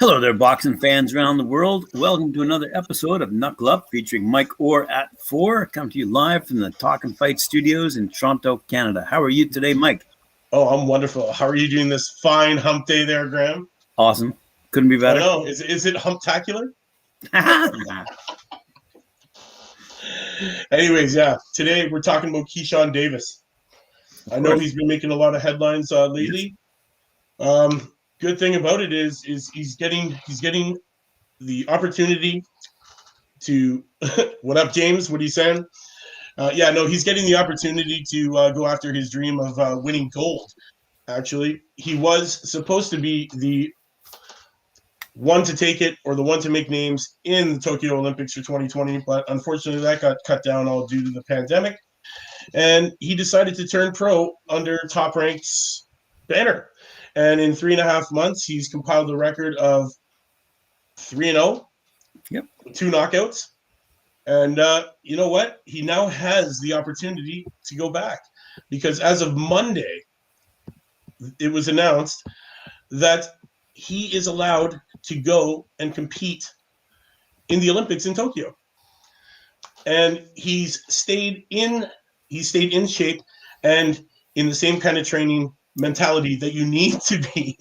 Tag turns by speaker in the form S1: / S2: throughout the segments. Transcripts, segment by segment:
S1: Hello there, boxing fans around the world. Welcome to another episode of Knuckle Up featuring Mike Orr at 4. Come to you live from the Talkin Fight Studios in Toronto, Canada. How are you today, Mike?
S2: Oh, I'm wonderful. How are you doing this fine hump day there, Graham?
S1: Awesome. Couldn't be better.
S2: I know. Is it humptacular? Anyways, yeah. Today we're talking about Keyshawn Davis. I know he's been making a lot of headlines lately. Good thing about it is he's getting the opportunity to what up, James? What are you saying? He's getting the opportunity to go after his dream of winning gold. Actually, he was supposed to be the one to take it or the one to make names in the Tokyo Olympics for 2020, but unfortunately that got cut down all due to the pandemic. And he decided to turn pro under Top Rank's banner. And in 3.5 months, he's compiled a record of 3-0,
S1: Yep,
S2: 2 knockouts. And you know what? He now has the opportunity to go back because as of Monday, it was announced that he is allowed to go and compete in the Olympics in Tokyo. And he's stayed in shape and in the same kind of training mentality that you need to be.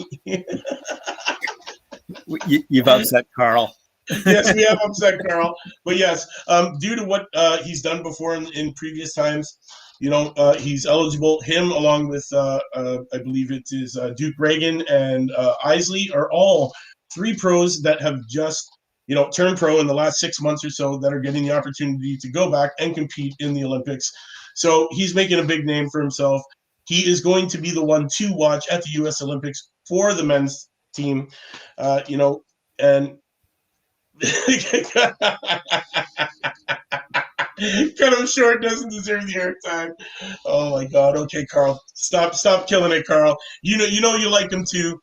S1: You've upset Carl.
S2: Yes, we have upset Carl. But yes, due to what he's done before in previous times, he's eligible. Him along with, I believe it is Duke Reagan and Isley are all 3 pros that have just, turned pro in the last 6 months or so that are getting the opportunity to go back and compete in the Olympics. So he's making a big name for himself. He is going to be the one to watch at the U.S. Olympics for the men's team, and cut him short, doesn't deserve the airtime. Oh my God. Okay, Carl. Stop killing it, Carl. You know you like him too.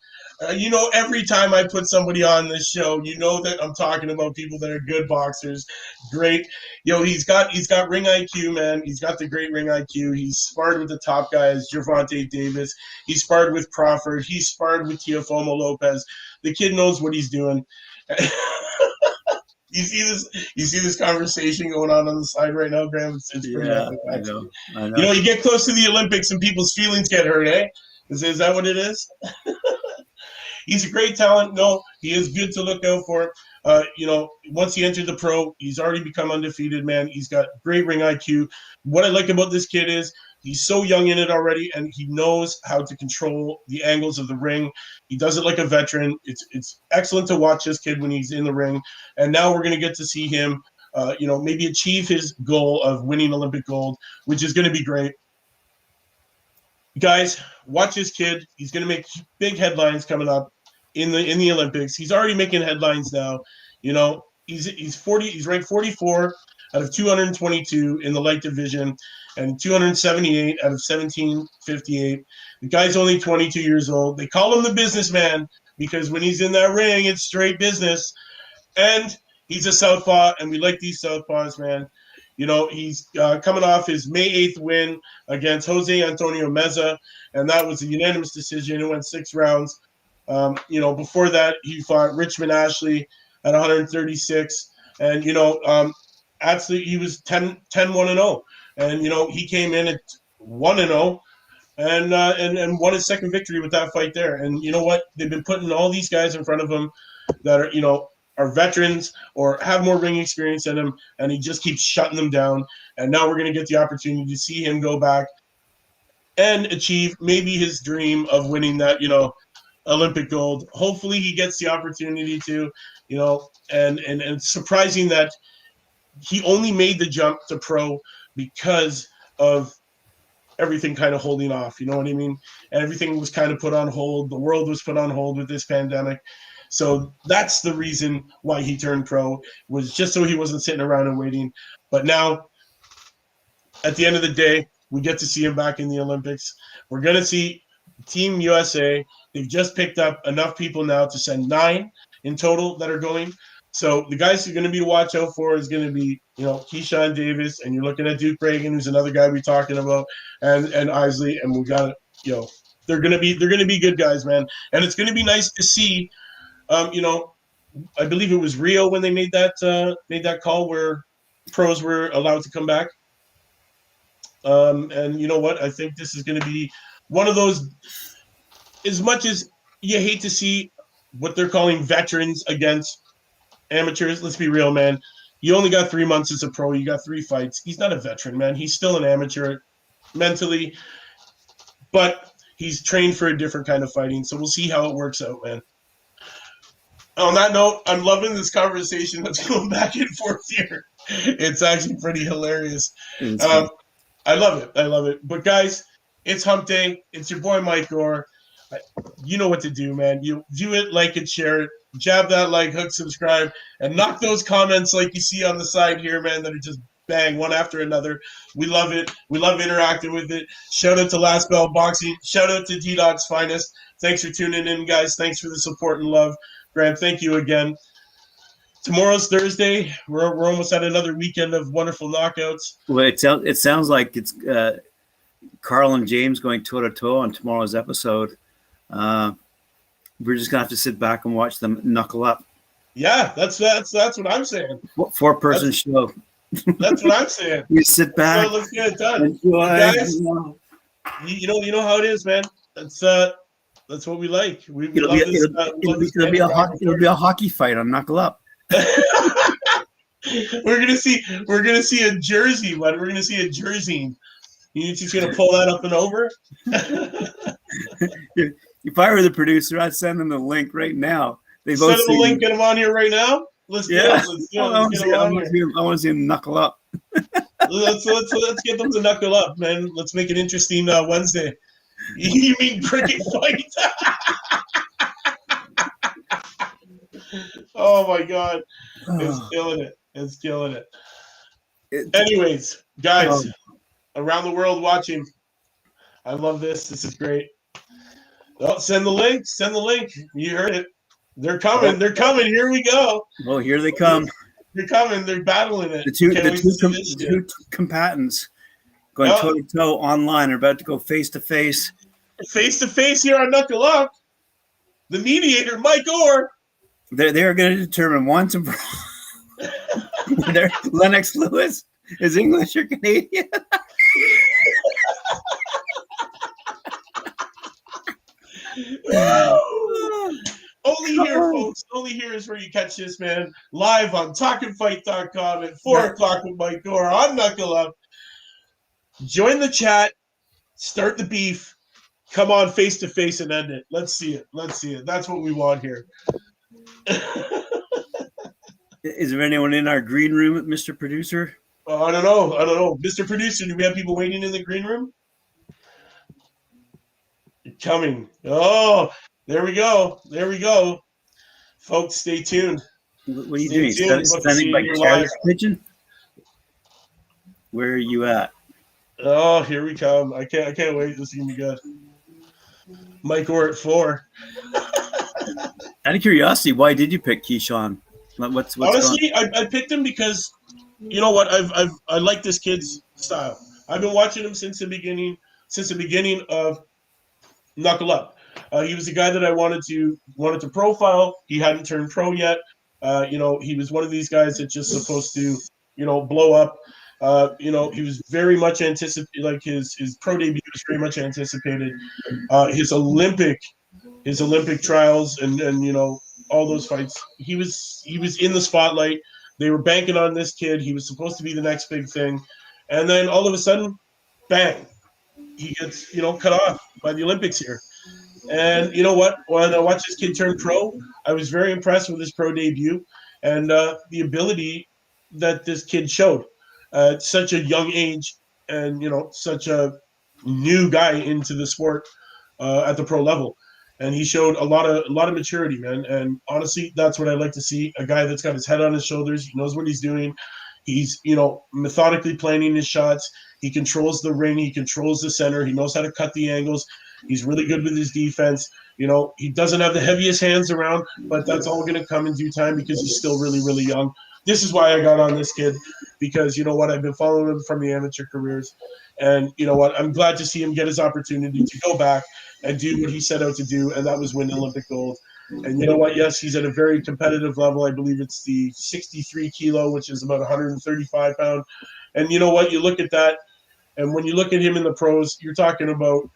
S2: Every time I put somebody on this show, that I'm talking about people that are good boxers. Great. He's got ring IQ, man. He's got the great ring IQ. He's sparred with the top guys, Gervonta Davis. He's sparred with Crawford. He's sparred with Teofimo Lopez. The kid knows what he's doing. You see this conversation going on the side right now, Graham? It's pretty epic.
S1: I know.
S2: You get close to the Olympics and people's feelings get hurt, eh? Is that what it is? He's a great talent. No, he is good to look out for. Once he entered the pro, he's already become undefeated, man. He's got great ring IQ. What I like about this kid is he's so young in it already, and he knows how to control the angles of the ring. He does it like a veteran. It's excellent to watch this kid when he's in the ring. And now we're going to get to see him, maybe achieve his goal of winning Olympic gold, which is going to be great. Guys, watch this kid. He's going to make big headlines coming up in the Olympics. He's already making headlines now. He's 40. He's ranked 44 out of 222 in the light division, and 278 out of 1758. The guy's only 22 years old. They call him the businessman because when he's in that ring, it's straight business. And he's a southpaw, and we like these southpaws, man. He's coming off his May 8th win against Jose Antonio Meza, and that was a unanimous decision. It went 6 rounds. Before that, he fought Richmond Ashley at 136, and actually he was 10-1-0, and he came in at 1-0, and won his second victory with that fight there. And you know what? They've been putting all these guys in front of him that are veterans or have more ring experience than him, and he just keeps shutting them down. And now we're going to get the opportunity to see him go back and achieve maybe his dream of winning that, Olympic gold. Hopefully he gets the opportunity to, and it's surprising that he only made the jump to pro because of everything kind of holding off, you know what I mean? And everything was kind of put on hold. The world was put on hold with this pandemic. So that's the reason why he turned pro, was just so he wasn't sitting around and waiting. But now, at the end of the day, we get to see him back in the Olympics. We're going to see Team USA. They've just picked up enough people now to send 9 in total that are going. So the guys who are going to be to watch out for is going to be, Keyshawn Davis, and you're looking at Duke Reagan, who's another guy we're talking about, and Isley, and we got, they're going to be good guys, man. And it's going to be nice to see I believe it was Rio when they made that call where pros were allowed to come back. And you know what? I think this is going to be one of those. As much as you hate to see what they're calling veterans against amateurs, let's be real, man. You only got 3 months as a pro. You got 3 fights. He's not a veteran, man. He's still an amateur mentally, but he's trained for a different kind of fighting. So we'll see how it works out, man. On that note, I'm loving this conversation that's going back and forth here. It's actually pretty hilarious. I love it. I love it. But guys, it's hump day. It's your boy Mike Orr. You know what to do, man. You do it, like it, share it, jab that like, hook, subscribe, and knock those comments like you see on the side here, man, that are just bang, one after another. We love it. We love interacting with it. Shout out to Last Bell Boxing. Shout out to D-Dog's Finest. Thanks for tuning in, guys. Thanks for the support and love. Grant, thank you again. Tomorrow's Thursday. We're almost at another weekend of wonderful knockouts.
S1: Well, it sounds like it's Carl and James going toe-to-toe on tomorrow's episode. We're just gonna have to sit back and watch them knuckle up.
S2: Yeah, that's what I'm saying.
S1: 4-person show.
S2: That's what I'm saying.
S1: You sit back.
S2: So let's get it done,
S1: enjoy,
S2: guys. You know how it is, man. That's what we like. It'll
S1: be a hockey fight on Knuckle Up.
S2: We're gonna see a jersey, but we're gonna see a jersey. You're just gonna pull that up and over.
S1: If I were the producer, I'd send them the link right now.
S2: Send them the link. Get them on here right now. Let's do it. Let's do it.
S1: I want to see them knuckle up.
S2: let's get them to knuckle up, man. Let's make it interesting Wednesday. You mean cricket fight? Oh my God, it's killing it. It's killing it. Anyways, guys, around the world watching. I love this. This is great. Oh, send the link. Send the link. You heard it. They're coming. They're coming. Here we go.
S1: Oh, here they come.
S2: They're coming. They're battling it.
S1: The two combatants going toe-to-toe online are about to go face-to-face.
S2: Face-to-face here on Knuckle Up. The mediator, Mike Orr.
S1: They're going to determine once and for all. Lennox Lewis is English or Canadian.
S2: Only here, folks. Only here is where you catch this, man. Live on talkinfight.com at 4 o'clock with Mike Orr on Knuckle Up. Join the chat. Start the beef. Come on face to face and end it. Let's see it. Let's see it. That's what we want here.
S1: Is there anyone in our green room, Mr. Producer?
S2: I don't know. Mr. Producer, do we have people waiting in the green room? Coming. Oh, there we go. There we go. Folks, stay tuned.
S1: What are you doing? Standing by Carrier's Pigeon? Where are you at?
S2: Oh, here we come. I can't wait. This is going to be good. Mike Orr at 4.
S1: Out of curiosity, why did you pick Keyshawn? What's
S2: honestly, I picked him because, you know what, I like this kid's style. I've been watching him since the beginning of Knuckle Up. He was the guy that I wanted to profile. He hadn't turned pro yet. He was one of these guys that's just supposed to, blow up. He was very much anticipated. Like his pro debut was very much anticipated. His Olympic trials and all those fights. He was in the spotlight. They were banking on this kid. He was supposed to be the next big thing, and then all of a sudden, bang, he gets cut off by the Olympics here. And you know what? When I watched this kid turn pro, I was very impressed with his pro debut and the ability that this kid showed at such a young age, and such a new guy into the sport at the pro level. And he showed a lot of maturity, man. And honestly, that's what I like to see. A guy that's got his head on his shoulders. He knows what he's doing. He's, methodically planning his shots. He controls the ring. He controls the center. He knows how to cut the angles. He's really good with his defense. He doesn't have the heaviest hands around, but that's all going to come in due time because he's still really, really young. This is why I got on this kid because, I've been following him from the amateur careers. And I'm glad to see him get his opportunity to go back and do what he set out to do, and that was win Olympic gold. And you know what? Yes, he's at a very competitive level. I believe it's the 63 kilo, which is about 135 pound. And you know what? You look at that, and when you look at him in the pros, you're talking about,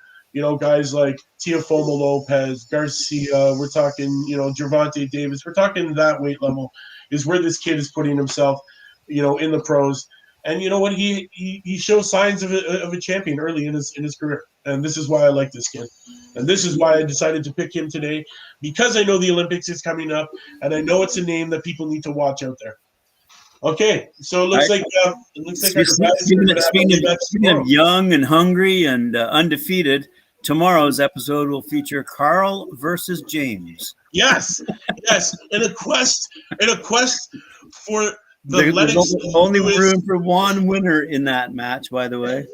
S2: guys like Teofimo Lopez, Garcia. We're talking, Gervonta Davis. We're talking that weight level is where this kid is putting himself, in the pros. And you know what? He shows signs of a champion early in his career, and this is why I like this kid, and this is why I decided to pick him today, because I know the Olympics is coming up, and I know it's a name that people need to watch out there. Okay, so it looks like our guys are going to have a match
S1: speaking of young and hungry and undefeated, tomorrow's episode will feature Carl versus James.
S2: Yes, in a quest for
S1: There's only room for one winner in that match, by the way.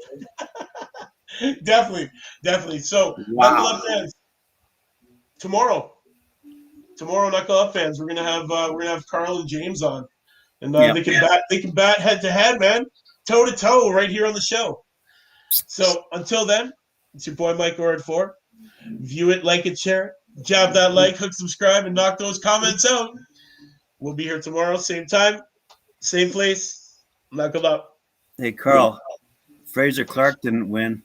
S2: Definitely. So,
S1: wow.
S2: Knuckle Up fans, tomorrow, Knuckle Up fans, we're gonna have Carl and James on, and they can bat head to head, man, toe to toe, right here on the show. So until then, it's your boy Mike Orr at 4. View it, like it, share it, jab that like, hook, subscribe, and knock those comments out. We'll be here tomorrow, same time, same place. Knuckle up.
S1: Hey, Carl, Fraser Clark didn't win.